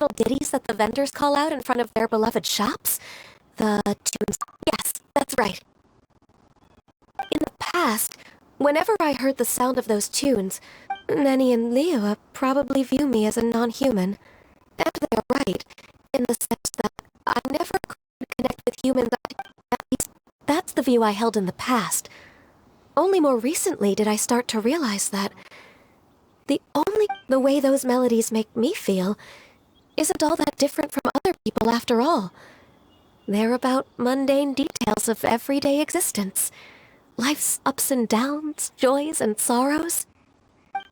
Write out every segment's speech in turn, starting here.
little ditties that the vendors call out in front of their beloved shops? The tunes. Yes, that's right. In the past, whenever I heard the sound of those tunes, Nenny and Leo probably view me as a non-human. And they're right, in the sense that I never could connect with humans. At least, that's the view I held in the past. Only more recently did I start to realize that the way those melodies make me feel isn't all that different from other people after all. They're about mundane details of everyday existence. Life's ups and downs, joys and sorrows.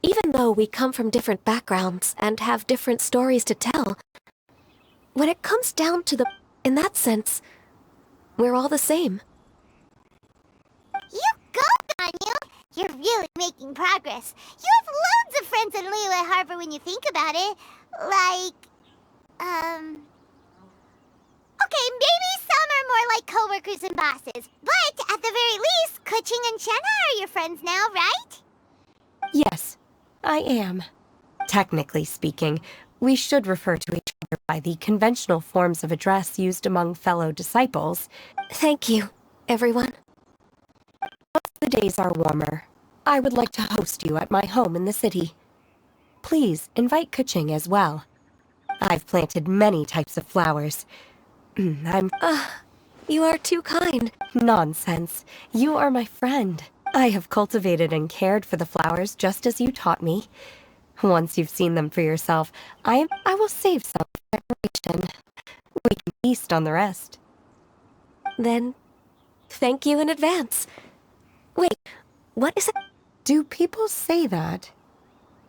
Even though we come from different backgrounds and have different stories to tell, when it comes down to in that sense, we're all the same. You go, Ganyu! You're really making progress. You have loads of friends in Liyue Harbor when you think about it. Like, okay, maybe some are more like coworkers and bosses, but at the very least, Kuching and Shenna are your friends now, right? Yes, I am. Technically speaking, we should refer to each other by the conventional forms of address used among fellow disciples. Thank you, everyone. Once the days are warmer, I would like to host you at my home in the city. Please invite Kuching as well. I've planted many types of flowers. You are too kind. Nonsense. You are my friend. I have cultivated and cared for the flowers just as you taught me. Once you've seen them for yourself, I will save some for decoration. We can feast on the rest. Then, thank you in advance. Wait, what is it? Do people say that?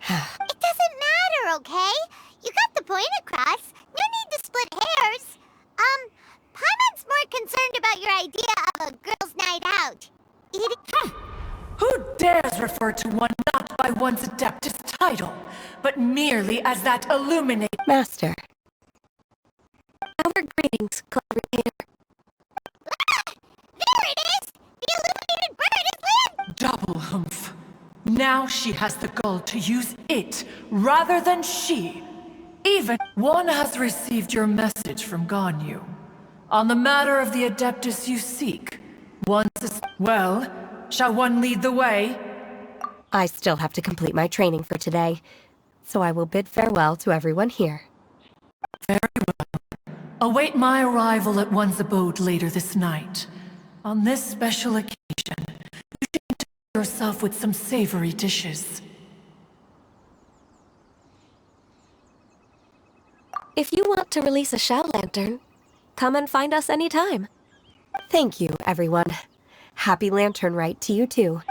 It doesn't matter, okay? You got the point across. No need to split hairs. Paimon's more concerned about your idea of a girls' night out. Who dares refer to one not by one's Adeptus title, but merely as that illuminate— Master. Our greetings, Cloud Retainer. There it is! The illuminated bird is lit! double humph. Now she has the gall to use it rather than she. Even one has received your message from Ganyu. On the matter of the Adeptus you seek, well, shall one lead the way? I still have to complete my training for today, so I will bid farewell to everyone here. Very well. Await my arrival at one's abode later this night. On this special occasion, you should entertain yourself with some savory dishes. If you want to release a Shout Lantern, come and find us anytime. Thank you, everyone. Happy Lantern Rite to you too.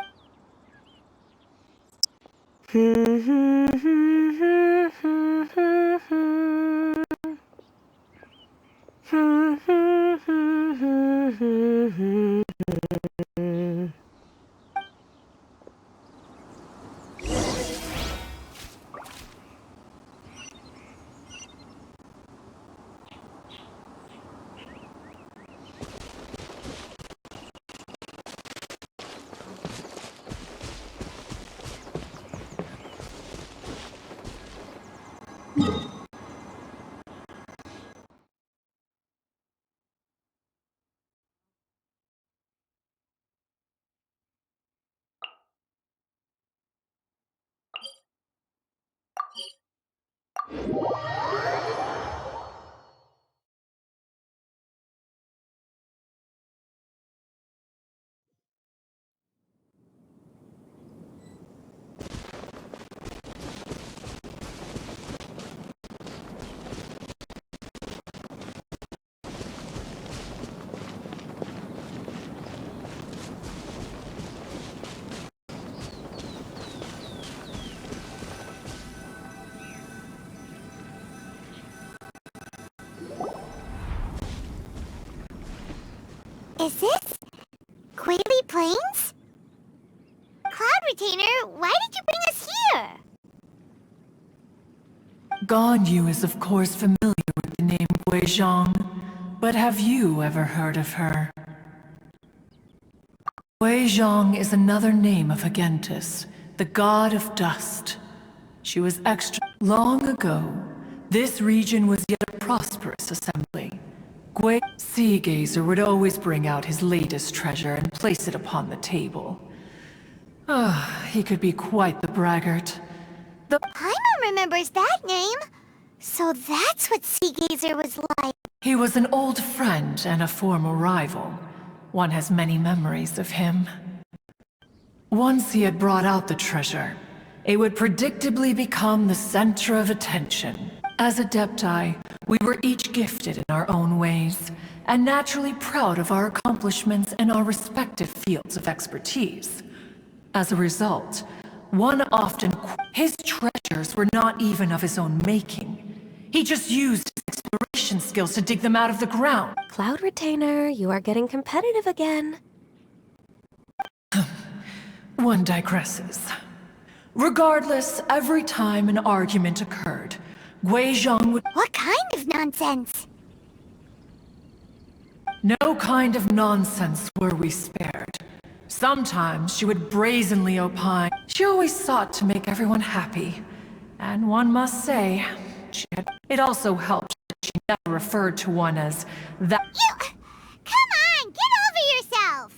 Is this Quaily Plains? Cloud Retainer, why did you bring us here? Ganyu is of course familiar with the name Guizhong, but have you ever heard of her? Guizhong is another name of Agentis, the god of dust. She was extra long ago. this region was yet a prosperous assembly. Sea Gazer would always bring out his latest treasure and place it upon the table. He could be quite the braggart. Paimon remembers that name. So that's what Sea Gazer was like. He was an old friend and a former rival. One has many memories of him. Once he had brought out the treasure, it would predictably become the center of attention. As Adepti, we were each gifted in our own ways, and naturally proud of our accomplishments in our respective fields of expertise. As a result, his treasures were not even of his own making. He just used his exploration skills to dig them out of the ground. Cloud Retainer, you are getting competitive again. One digresses. Regardless, every time an argument occurred, Guizhong would— What kind of nonsense? No kind of nonsense were we spared. Sometimes she would brazenly opine. She always sought to make everyone happy. And one must say, it also helped that she never referred to one as that. Come on, get over yourself!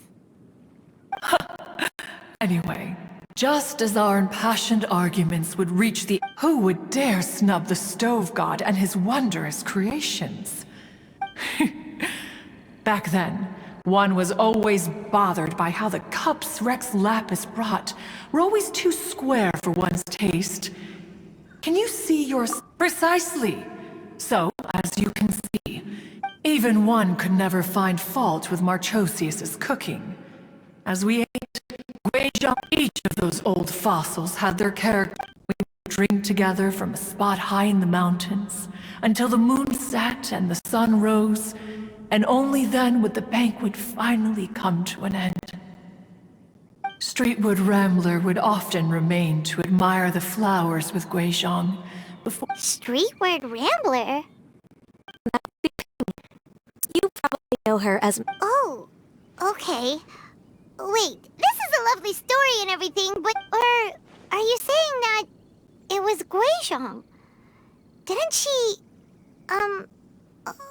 Anyway, just as our impassioned arguments would reach the— Who would dare snub the Stove God and his wondrous creations? Back then, one was always bothered by how the cups Rex Lapis brought were always too square for one's taste. Can you see yours? Precisely. So, as you can see, even one could never find fault with Marchosius's cooking. As we ate, Guizhong, each of those old fossils had their character. We would drink together from a spot high in the mountains, until the moon set and the sun rose, and only then would the banquet finally come to an end. Streetwood Rambler would often remain to admire the flowers with Guizhong before— Streetward Rambler? You probably know her as... Oh, okay. Wait, this is a lovely story and everything, but are you saying that it was Guizhong? Didn't she,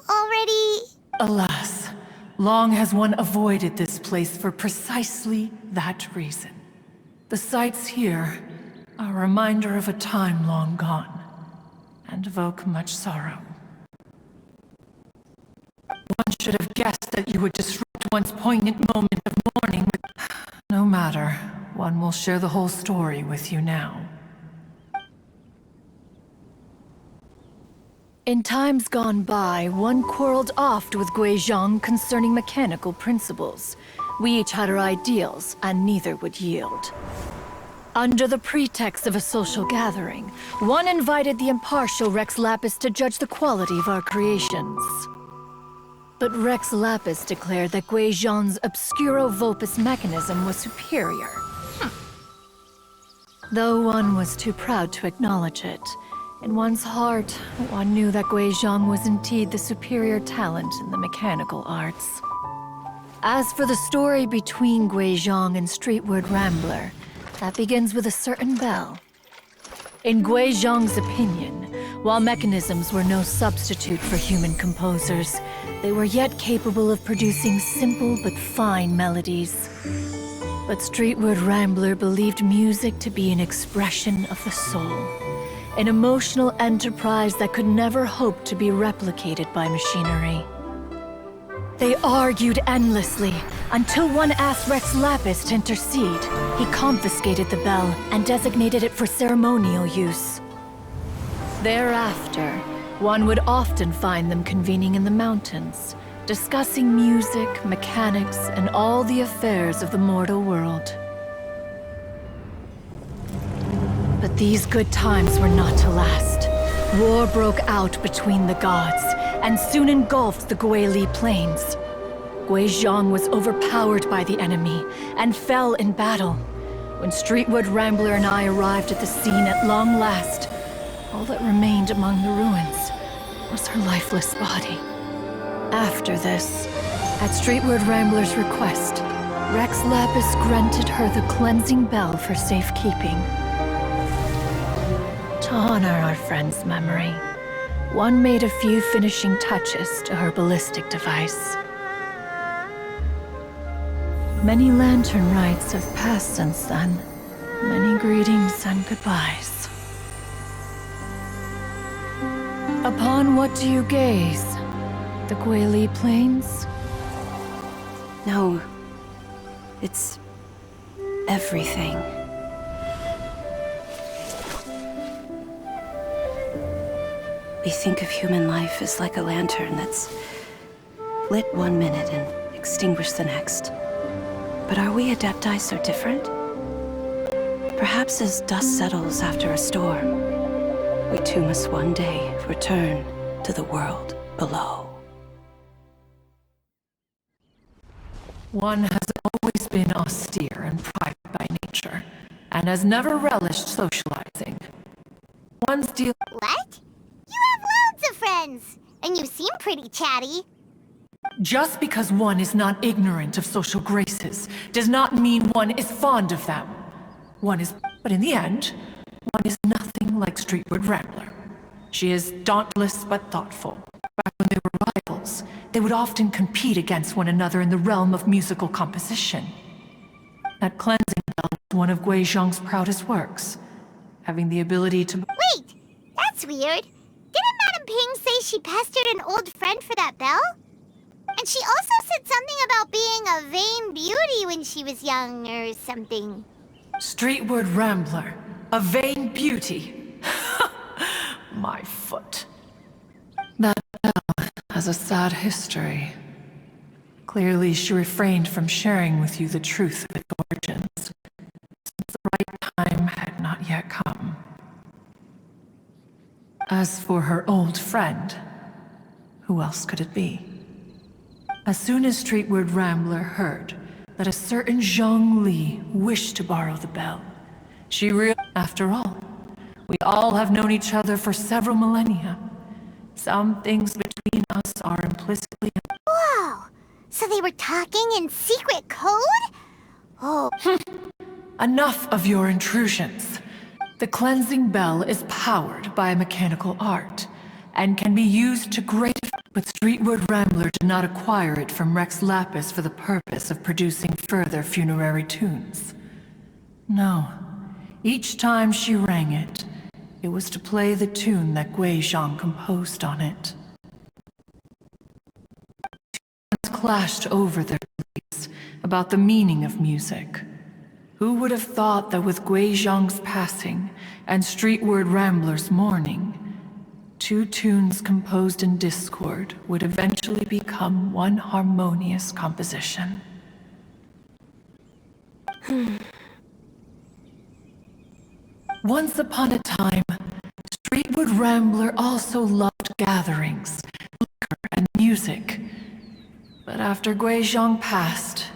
already... Alas, long has one avoided this place for precisely that reason. The sights here are a reminder of a time long gone, and evoke much sorrow. One should have guessed that you would disrupt one's poignant moment of mourning with— No matter, one will share the whole story with you now. In times gone by, one quarreled oft with Guizhong concerning mechanical principles. We each had our ideals, and neither would yield. Under the pretext of a social gathering, one invited the impartial Rex Lapis to judge the quality of our creations. But Rex Lapis declared that Guizhong's Obscuro Vulpus mechanism was superior. Though one was too proud to acknowledge it, in one's heart, one knew that Guizhong was indeed the superior talent in the mechanical arts. As for the story between Guizhong and Streetward Rambler, that begins with a certain bell. In Guizhong's opinion, while mechanisms were no substitute for human composers, they were yet capable of producing simple but fine melodies. But Streetward Rambler believed music to be an expression of the soul. An emotional enterprise that could never hope to be replicated by machinery. They argued endlessly, until one asked Rex Lapis to intercede. He confiscated the bell and designated it for ceremonial use. Thereafter, one would often find them convening in the mountains, discussing music, mechanics, and all the affairs of the mortal world. But these good times were not to last. War broke out between the gods, and soon engulfed the Guili plains. Guizhong was overpowered by the enemy, and fell in battle. When Streetwood Rambler and I arrived at the scene at long last, all that remained among the ruins was her lifeless body. After this, at Streetwood Rambler's request, Rex Lapis granted her the cleansing bell for safekeeping. To honor our friend's memory, one made a few finishing touches to her ballistic device. Many lantern rites have passed since then. Many greetings and goodbyes. Upon what do you gaze? The Guili Plains? No. It's everything. We think of human life as like a lantern that's lit one minute and extinguished the next. But are we Adepti so different? Perhaps as dust settles after a storm, we too must one day return to the world below. One has always been austere and private by nature, and has never relished socializing. One's deal— What? You have loads of friends, and you seem pretty chatty. Just because one is not ignorant of social graces does not mean one is fond of them. But in the end, one is nothing like Streetward Rambler. She is dauntless but thoughtful. Back when they were rivals, they would often compete against one another in the realm of musical composition. That cleansing bell was one of Gui Zhang's proudest works, having the ability to— Wait, that's weird. Didn't Madame Ping say she pestered an old friend for that bell? And she also said something about being a vain beauty when she was young or something. Streetward Rambler, a vain beauty. My foot. That bell has a sad history. Clearly, she refrained from sharing with you the truth of its origins, since the right time had not yet come. As for her old friend, who else could it be? As soon as Streetward Rambler heard that a certain Zhang Li wished to borrow the bell, she realized, after all, we all have known each other for several millennia. Some things between us are implicitly— Whoa! So they were talking in secret code? Oh. Enough of your intrusions. The cleansing bell is powered by a mechanical art, and can be used to great effect. But Streetward Rambler did not acquire it from Rex Lapis for the purpose of producing further funerary tunes. No. Each time she rang it, it was to play the tune that Gui Zhang composed on it. Tunes clashed over their beliefs about the meaning of music. Who would have thought that with Gui Zhang's passing and Streetward Rambler's mourning, two tunes composed in discord would eventually become one harmonious composition? Once upon a time, Streetward Rambler also loved gatherings, liquor, and music. But after Gui Zhang passed,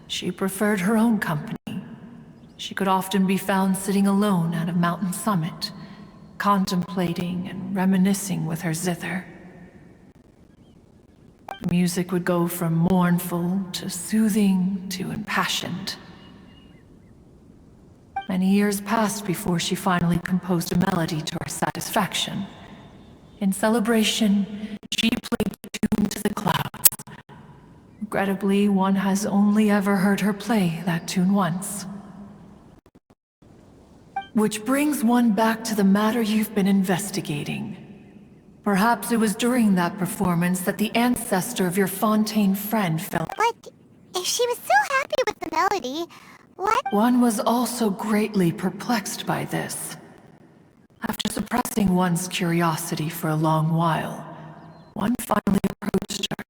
she preferred her own company. She could often be found sitting alone at a mountain summit, contemplating and reminiscing with her zither. The music would go from mournful to soothing to impassioned. Many years passed before she finally composed a melody to her satisfaction. In celebration, she played the tune to the clouds. Regrettably, one has only ever heard her play that tune once. Which brings one back to the matter you've been investigating. Perhaps it was during that performance that the ancestor of your Fontaine friend fell— But if she was so happy with the melody, what? One was also greatly perplexed by this. After suppressing one's curiosity for a long while, one finally approached her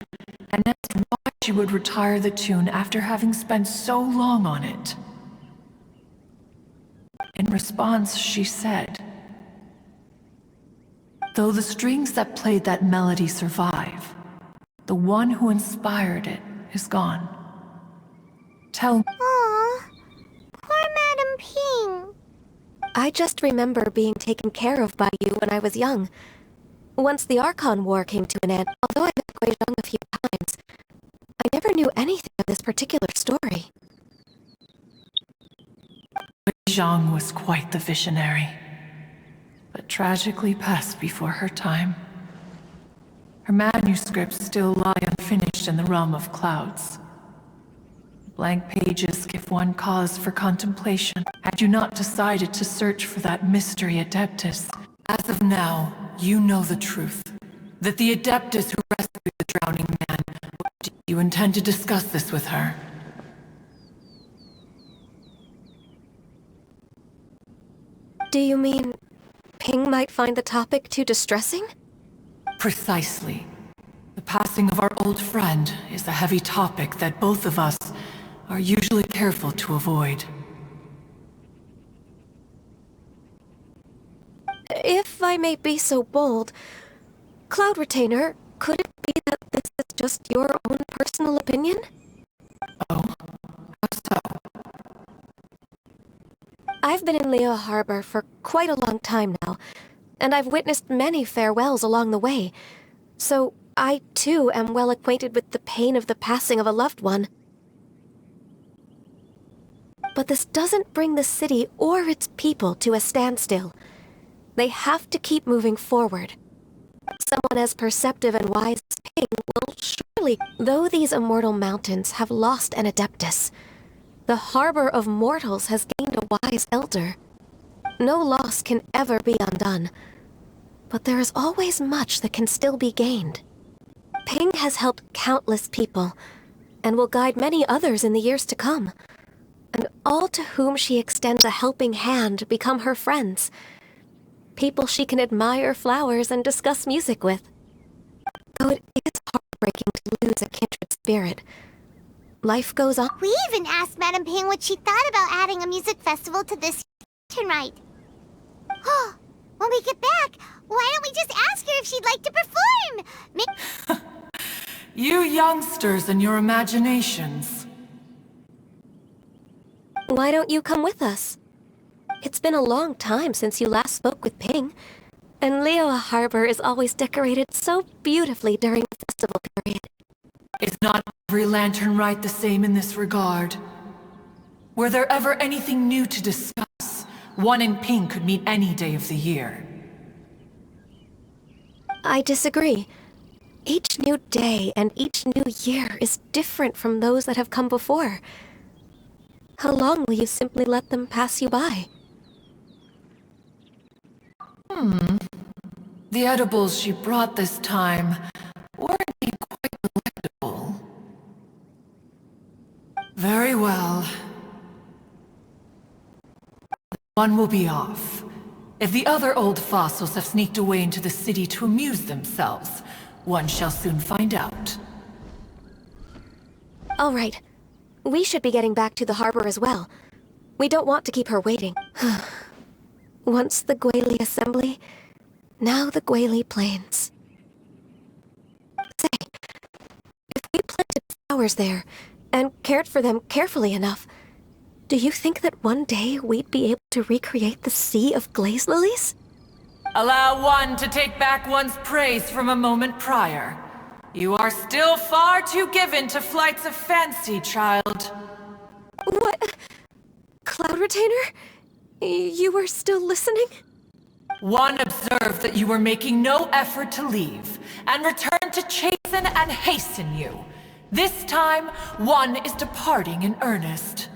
and asked why she would retire the tune after having spent so long on it. In response, she said, "Though the strings that played that melody survive, the one who inspired it is gone. Tell me." Aw, poor Madame Ping. I just remember being taken care of by you when I was young. Once the Archon War came to an end, although I met Gui Zhang a few times, I never knew anything of this particular story. Zhang was quite the visionary, but tragically passed before her time. Her manuscripts still lie unfinished in the realm of clouds. Blank pages give one cause for contemplation. Had you not decided to search for that mystery Adeptus, as of now, you know the truth. That the Adeptus who rescued the drowning man. Do you intend to discuss this with her? Do you mean Ping might find the topic too distressing? Precisely. The passing of our old friend is a heavy topic that both of us are usually careful to avoid. If I may be so bold, Cloud Retainer, could it be that this is just your own personal opinion? Oh? How so? I've been in Leo Harbor for quite a long time now, and I've witnessed many farewells along the way, so I too am well acquainted with the pain of the passing of a loved one. But this doesn't bring the city or its people to a standstill. They have to keep moving forward. Someone as perceptive and wise as Ping will surely, though these immortal mountains have lost an Adeptus, the harbor of mortals has gained a wise elder. No loss can ever be undone, but there is always much that can still be gained. Ping has helped countless people, and will guide many others in the years to come. And all to whom she extends a helping hand become her friends. People she can admire flowers and discuss music with. Though it is heartbreaking to lose a kindred spirit, life goes on. We even asked Madame Ping what she thought about adding a music festival to this tonight. Oh, when we get back, why don't we just ask her if she'd like to perform? You youngsters and your imaginations. Why don't you come with us? It's been a long time since you last spoke with Ping, and Leo Harbor is always decorated so beautifully during the festival period. Is not every lantern rite the same in this regard? Were there ever anything new to discuss, one in Ping could meet any day of the year. I disagree. Each new day and each new year is different from those that have come before. How long will you simply let them pass you by? The edibles she brought this time were indeed quite delectable. Very well. One will be off. If the other old fossils have sneaked away into the city to amuse themselves, one shall soon find out. All right. We should be getting back to the harbor as well. We don't want to keep her waiting. Once the Guili Assembly, now the Guili Plains. Say, if we planted flowers there, and cared for them carefully enough, do you think that one day we'd be able to recreate the Sea of Glaze Lilies? Allow one to take back one's praise from a moment prior. You are still far too given to flights of fancy, child. What? Cloud Retainer? You were still listening? One observed that you were making no effort to leave, and returned to chasten and hasten you. This time, one is departing in earnest.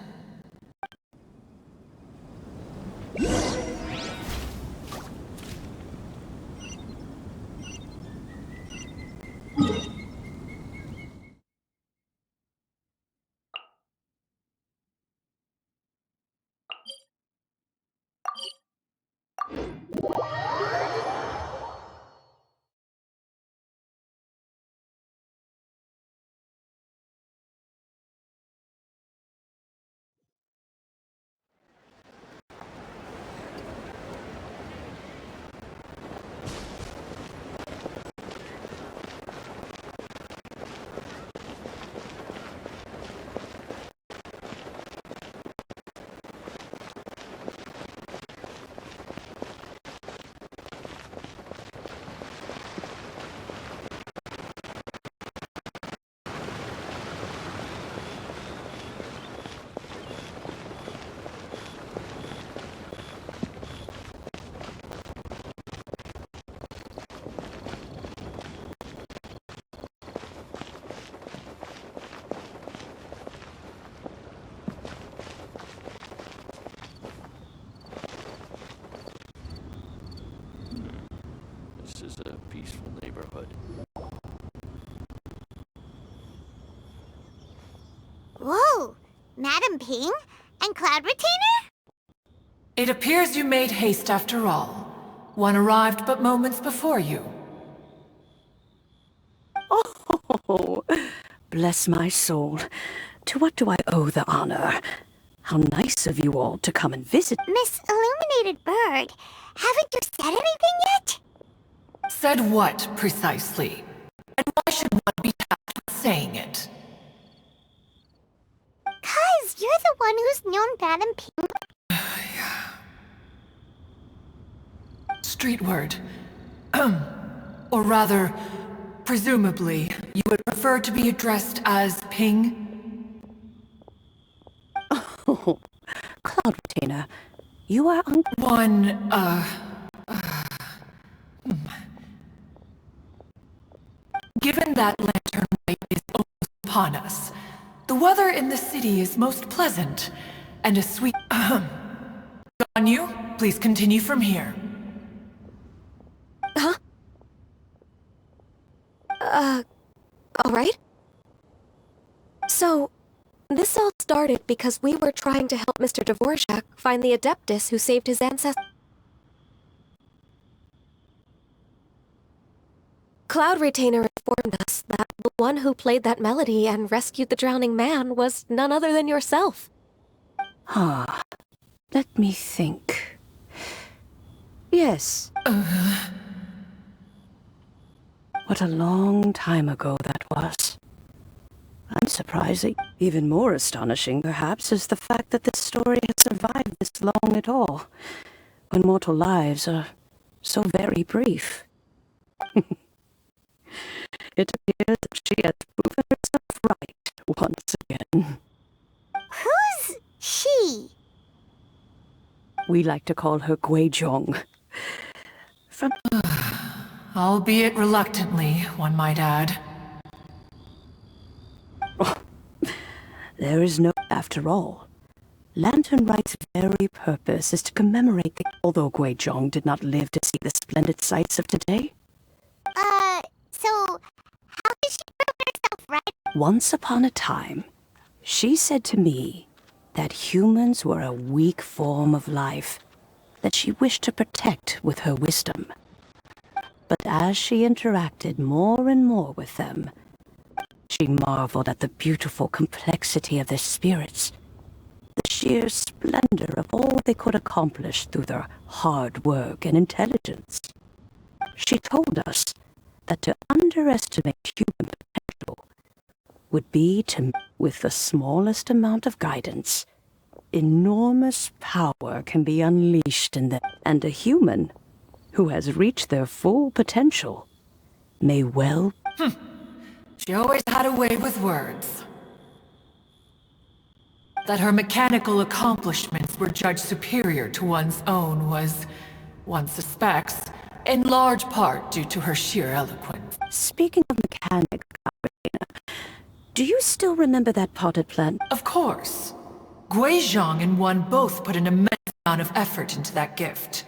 neighborhood. Whoa! Madam Ping? And Cloud Retainer? It appears you made haste after all. One arrived but moments before you. Oh, bless my soul. To what do I owe the honor? How nice of you all to come and visit. Miss Illuminated Bird, haven't you said anything yet? Said what, precisely? And why should one be tasked with saying it? 'Cause you're the one who's known Madam Ping. Street word. Or rather, presumably, you would prefer to be addressed as Ping? Oh, Cloud Retainer, you are Given that lantern light is almost upon us, the weather in the city is most pleasant, and a sweet... On you, please continue from here. Huh? Alright. So, this all started because we were trying to help Mr. Dvorak find the Adeptus who saved his ancestors. Cloud Retainer informed us that the one who played that melody and rescued the drowning man was none other than yourself. Let me think. Yes. What a long time ago that was. I'm surprised that even more astonishing, perhaps, is the fact that this story has survived this long at all, when mortal lives are so very brief. It appears that she has proven herself right once again. Who's she? We like to call her Guizhong. From... Albeit reluctantly, one might add. There is no... After all, Lantern Right's very purpose is to commemorate the... Although Guizhong did not live to see the splendid sights of today. So, how did she prove herself right? Once upon a time, she said to me that humans were a weak form of life that she wished to protect with her wisdom. But as she interacted more and more with them, she marveled at the beautiful complexity of their spirits, the sheer splendor of all they could accomplish through their hard work and intelligence. She told us that to underestimate human potential would be to, with the smallest amount of guidance, enormous power can be unleashed in them, and a human who has reached their full potential may well... She always had a way with words. That her mechanical accomplishments were judged superior to one's own was, one suspects, in large part due to her sheer eloquence. Speaking of mechanics, do you still remember that potted plant? Of course. Guizhong and one both put an immense amount of effort into that gift.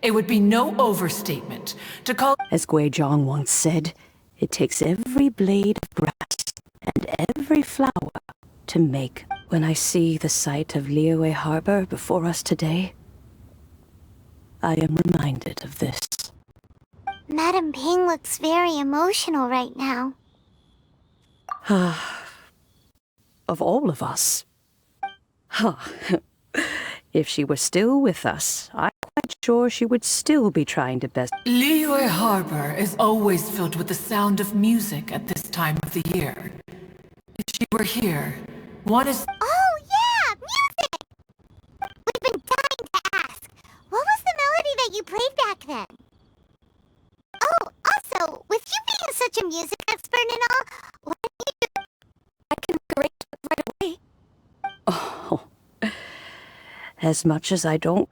It would be no overstatement to call... As Guizhong once said, it takes every blade of grass and every flower to make. When I see the sight of Liyue Harbor before us today, I am reminded of this. Madam Ping looks very emotional right now. Of all of us. If she were still with us, I'm quite sure she would still be trying to best... Liyue Harbor is always filled with the sound of music at this time of the year. If she were here, one is... Oh yeah, music! We've been dying to ask. What was the melody that you played back then? Oh, also, with you being such a music expert and all, what did you do? I can arrange it right away. Oh, as much as I don't...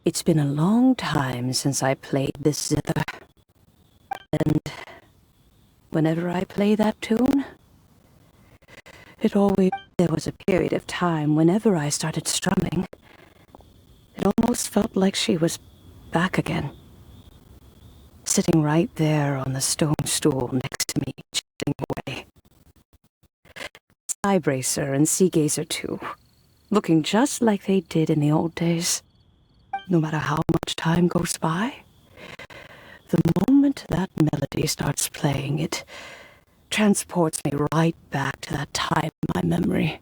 It's been a long time since I played this zither. And whenever I play that tune, it always... There was a period of time whenever I started strumming, it almost felt like she was back again. sitting right there on the stone stool next to me, chatting away. Eyebracer and Sea Gazer too, looking just like they did in the old days. No matter how much time goes by, the moment that melody starts playing, it transports me right back to that time in my memory.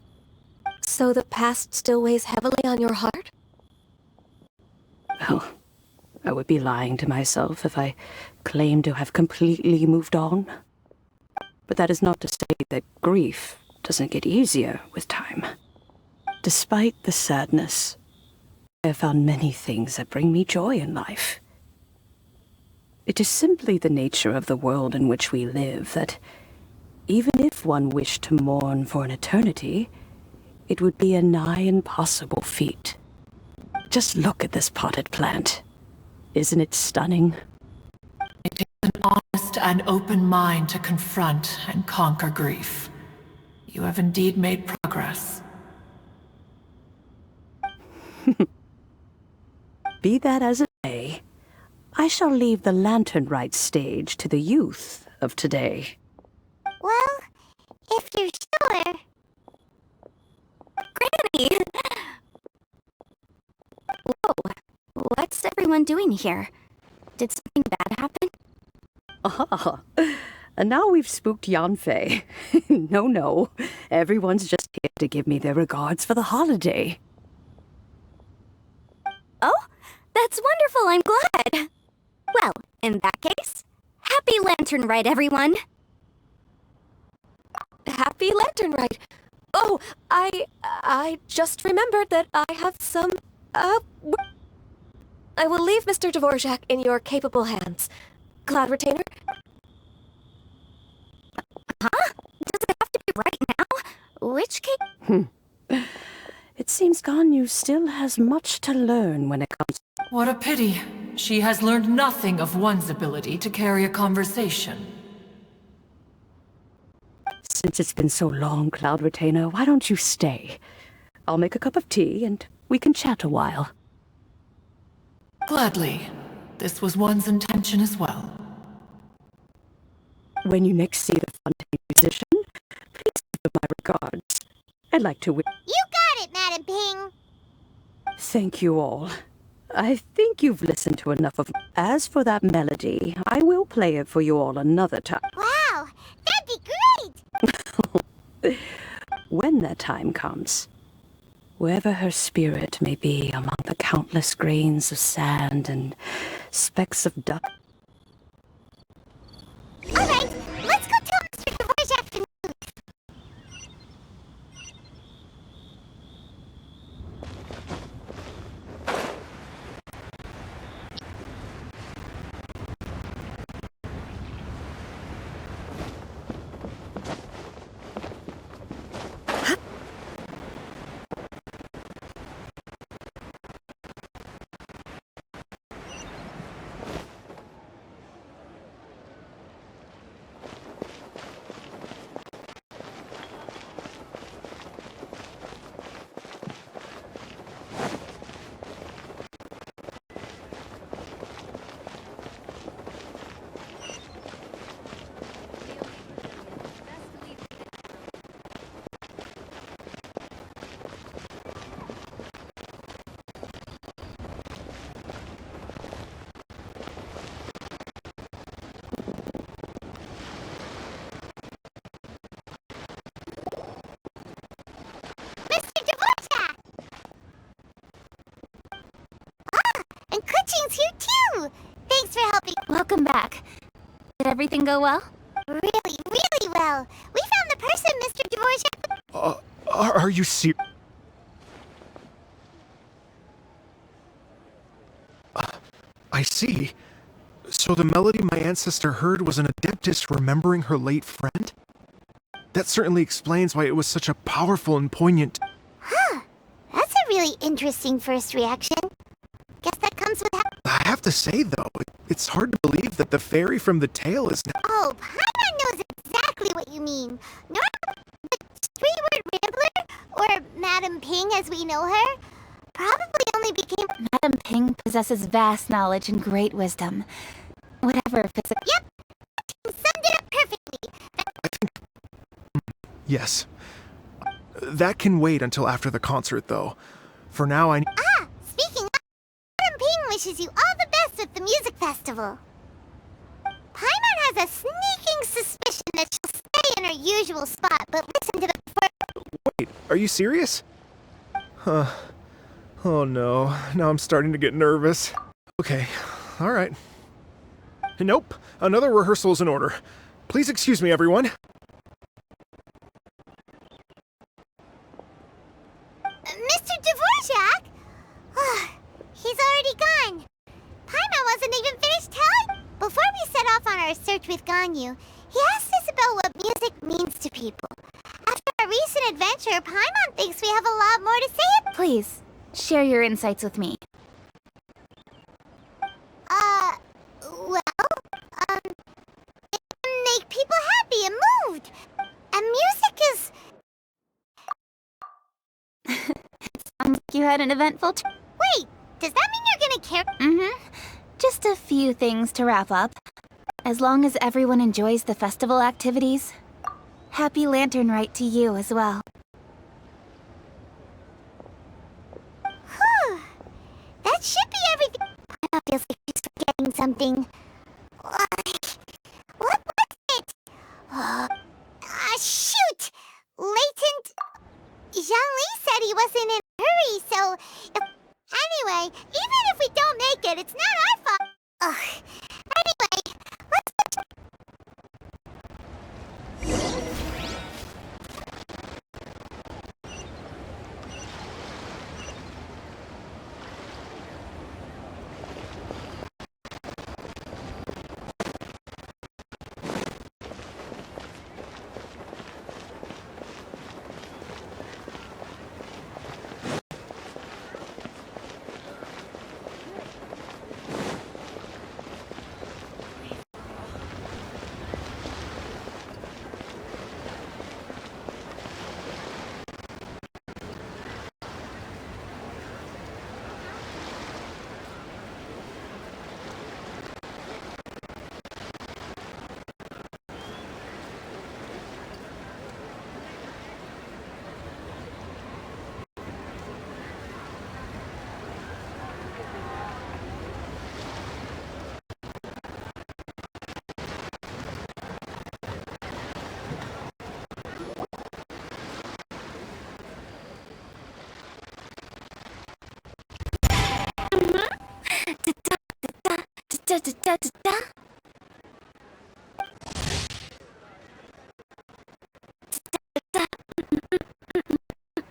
So the past still weighs heavily on your heart? Well, I would be lying to myself if I claimed to have completely moved on. But that is not to say that grief doesn't get easier with time. Despite the sadness, I have found many things that bring me joy in life. It is simply the nature of the world in which we live that, even if one wished to mourn for an eternity, it would be a nigh impossible feat. Just look at this potted plant. Isn't it stunning? It takes an honest and open mind to confront and conquer grief. You have indeed made progress. Be that as it may, I shall leave the lantern rite stage to the youth of today. Well, if you're sure. Granny! Whoa, what's everyone doing here? Did something bad happen? Ah, and now we've spooked Yanfei. No, everyone's just here to give me their regards for the holiday. Oh, that's wonderful, I'm glad! Well, in that case, happy Lantern Rite, everyone! Happy Lantern Rite. Oh, I just remembered that I have some, I will leave Mr. Dvorak in your capable hands. Cloud Retainer? Huh? Does it have to be right now? Which case? It seems Ganyu still has much to learn when it comes. What a pity. She has learned nothing of one's ability to carry a conversation. Since it's been so long, Cloud Retainer, why don't you stay? I'll make a cup of tea and we can chat a while. Gladly. This was one's intention as well. When you next see the Fontaine musician, please give him my regards. I'd like to You got it, Madam Ping! Thank you all. I think you've listened to enough of. As for that melody, I will play it for you all another time. Wow, that'd be great! When that time comes, wherever her spirit may be among the countless grains of sand and specks of dust. Alright, let's go tell Mr. Dvorak the news. Mr. Dvorak! Ah, and Kuchin's here too! Thanks for helping. Welcome back. Did everything go well? Really, really well. We found the person Mr. Dvorak... Are you serious? I see. So the melody my ancestor heard was an adeptus remembering her late friend? That certainly explains why it was such a powerful and poignant... Huh. That's a really interesting first reaction. Guess that comes with... I have to say, though, it's hard to believe that the fairy from the tale is now... Oh, Paimon knows exactly what you mean. Normally, the three-word rambler, or Madam Ping as we know her, probably only became... Madam Ping possesses vast knowledge and great wisdom. Whatever physical. Yep, you summed it up perfectly. Yes. That can wait until after the concert, though. For now, Speaking of, Madam Ping wishes you all the best with the music festival. Paimon has a sneaking suspicion that she'll stay in her usual spot, but listen to the Wait, are you serious? Huh. Oh no, now I'm starting to get nervous. Okay, alright. Nope, another rehearsal is in order. Please excuse me, everyone. Mr. Dvorak? He's already gone. Paimon wasn't even finished telling. Before we set off on our search with Ganyu, he asked us about what music means to people. After our recent adventure, Paimon thinks we have a lot more to say. Please, share your insights with me. It can make people happy and moved. And music is... Sounds like you had an eventful Wait, does that mean you're gonna care? Mm-hmm. Just a few things to wrap up. As long as everyone enjoys the festival activities, happy Lantern Rite to you as well. Whew. That should be everything. I feels like she's forgetting something. What was it? Shoot! Latent... Zhang-Li said he wasn't in a hurry, so... Anyway, even if we don't make it, it's not our fault. Anyway, let's...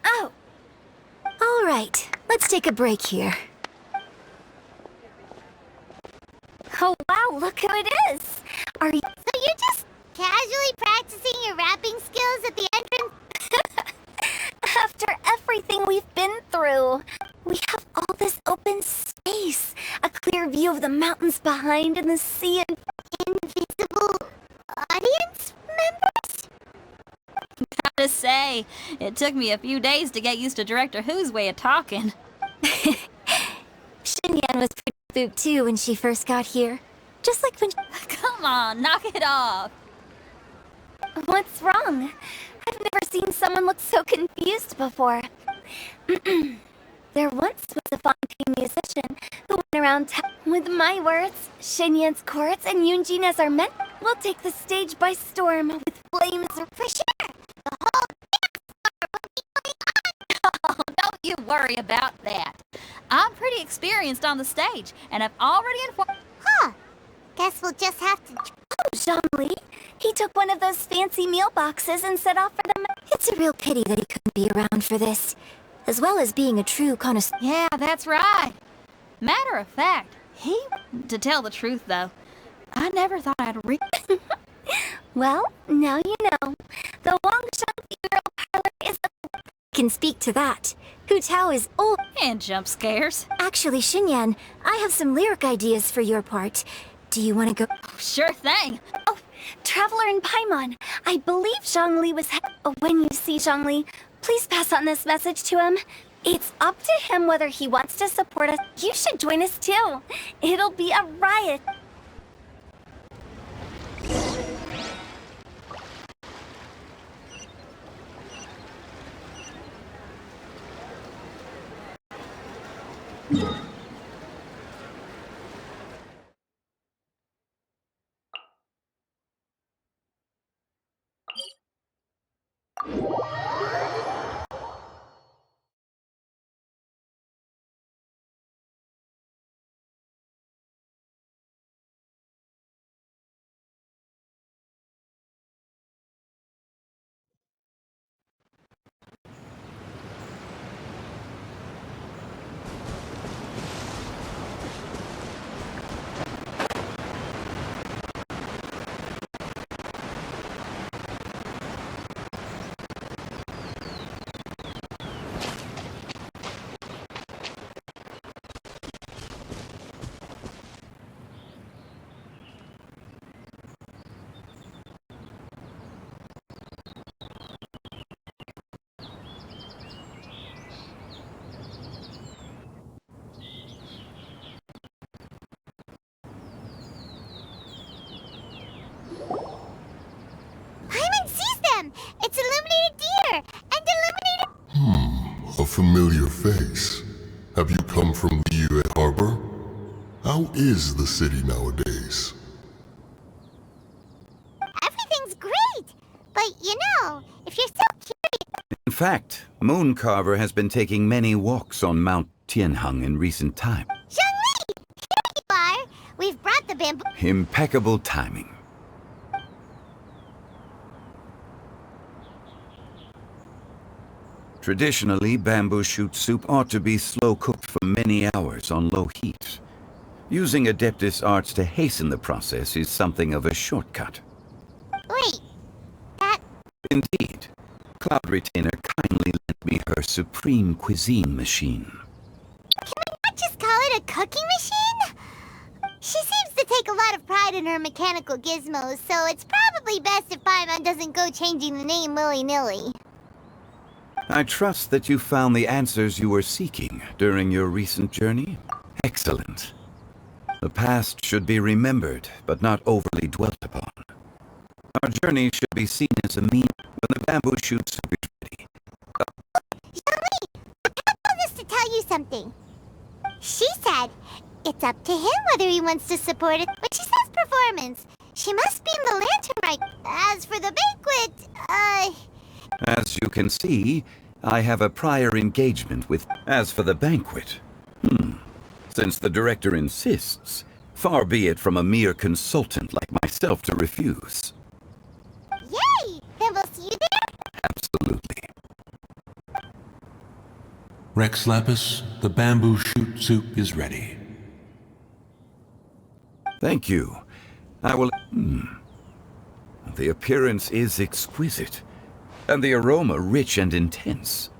Oh! Alright, let's take a break here. Oh wow, look who it is! Are you... So you're just casually practicing your rapping skills at the entrance? After everything we've been through, we have all this open space, a clear view of the mountains behind and the sea and... Invisible audience members? To say, it took me a few days to get used to Director Who's way of talking. Xinyan was pretty spooked too when she first got here. Just like when... Come on, knock it off. What's wrong? I've never seen someone look so confused before. There once was a Fontaine musician who went around town with my words, Xinyan's chords, and Yunjin as our men. We'll take the stage by storm with flames for sure. Oh, don't you worry about that. I'm pretty experienced on the stage, and I've already informed... Huh. Guess we'll just have to... Oh, Zhang-Li. He took one of those fancy meal boxes and set off for them. It's a real pity that he couldn't be around for this, as well as being a true connoisseur. Yeah, that's right. Matter of fact, to tell the truth, though, I never thought I'd Well, now you know. The Wangshan funeral parlor is a... Can speak to that. Hu Tao is old. And jump scares. Actually, Xinyan, I have some lyric ideas for your part. Do you want to go? Sure thing. Oh, Traveler in Paimon. I believe Zhang-Li was... When you see Zhang-Li, please pass on this message to him. It's up to him whether he wants to support us. You should join us too. It'll be a riot. Paimon sees them! It's illuminated deer! And illuminated... A familiar face. Have you come from Liyue Harbor? How is the city nowadays? Everything's great! But you know, if you're so curious... In fact, Mooncarver has been taking many walks on Mount Tianheng in recent time. Zhongli! Here you are! We've brought the bamboo... Impeccable timing. Traditionally, bamboo shoot soup ought to be slow-cooked for many hours on low heat. Using Adeptus arts to hasten the process is something of a shortcut. Wait, that... Indeed. Cloud Retainer kindly lent me her supreme cuisine machine. Can we not just call it a cooking machine? She seems to take a lot of pride in her mechanical gizmos, so it's probably best if Paimon doesn't go changing the name willy-nilly. I trust that you found the answers you were seeking during your recent journey. Excellent. The past should be remembered, but not overly dwelt upon. Our journey should be seen as a means when the bamboo shoot soup is ready. Zhongli, I told us to tell you something. She said it's up to him whether he wants to support it. When she says performance, she must mean the lantern right. As for the banquet, As you can see, I have a prior engagement with... As for the banquet, since the director insists, far be it from a mere consultant like myself to refuse. yay! Then we'll see you there. Absolutely. Rex Lapis, the bamboo shoot soup is ready. Thank you. I will... The appearance is exquisite, and the aroma rich and intense.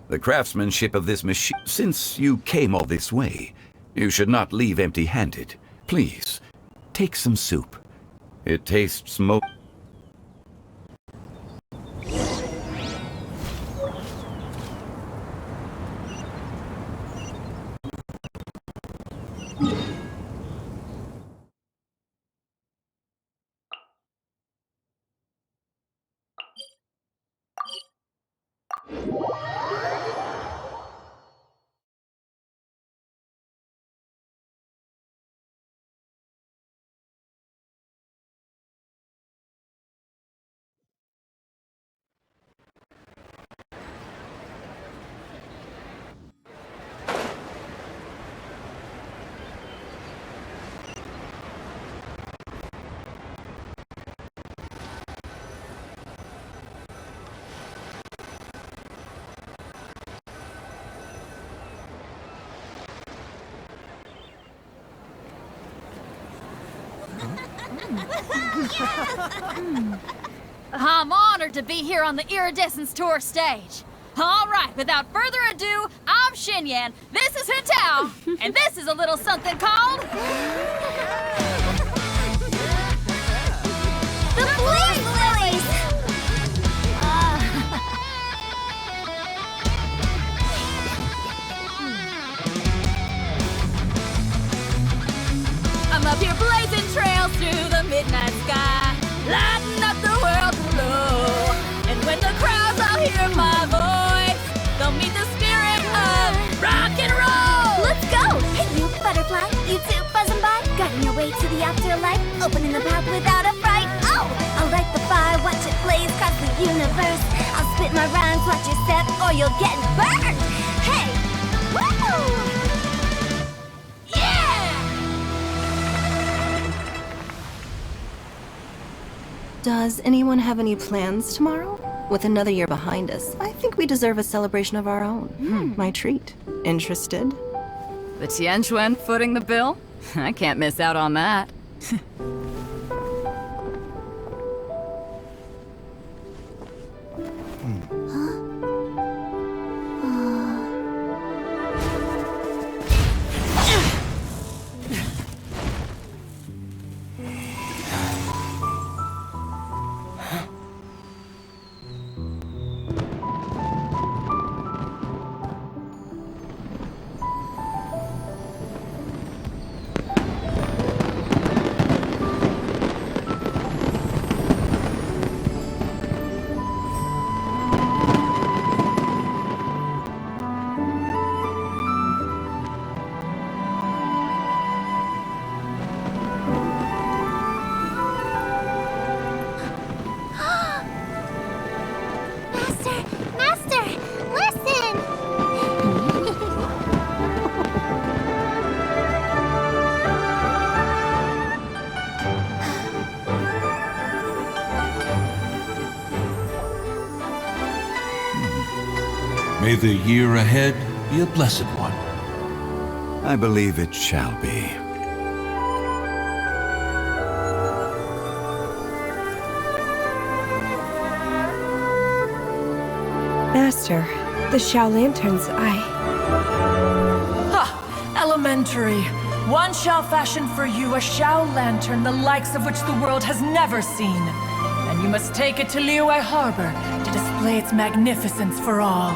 The craftsmanship of this machine... Since you came all this way, you should not leave empty-handed. Please, take some soup. It tastes I'm honored to be here on the Iridescence Tour stage. All right, without further ado, I'm Xinyan, this is Hintao, and this is a little something called... The Flame Lilies! I'm up here blazing trails through the midnight sky, lighting up the world below. And when the crowds all hear my voice, they'll meet the spirit of rock and roll. Let's go! opening the path without a fright. Oh! I'll light the fire, watch it blaze across the universe. I'll spit my rhymes, watch your step, or you'll get burned. Hey! Woo! Yeah! Does anyone have any plans tomorrow? With another year behind us, I think we deserve a celebration of our own. My treat. Interested? The Tianquan footing the bill? I can't miss out on that. Master, listen! May the year ahead be a blessed one. I believe it shall be. Master, the Xiao Lanterns, Ha! Elementary. One shall fashion for you a Xiao Lantern the likes of which the world has never seen. And you must take it to Liyue Harbor to display its magnificence for all.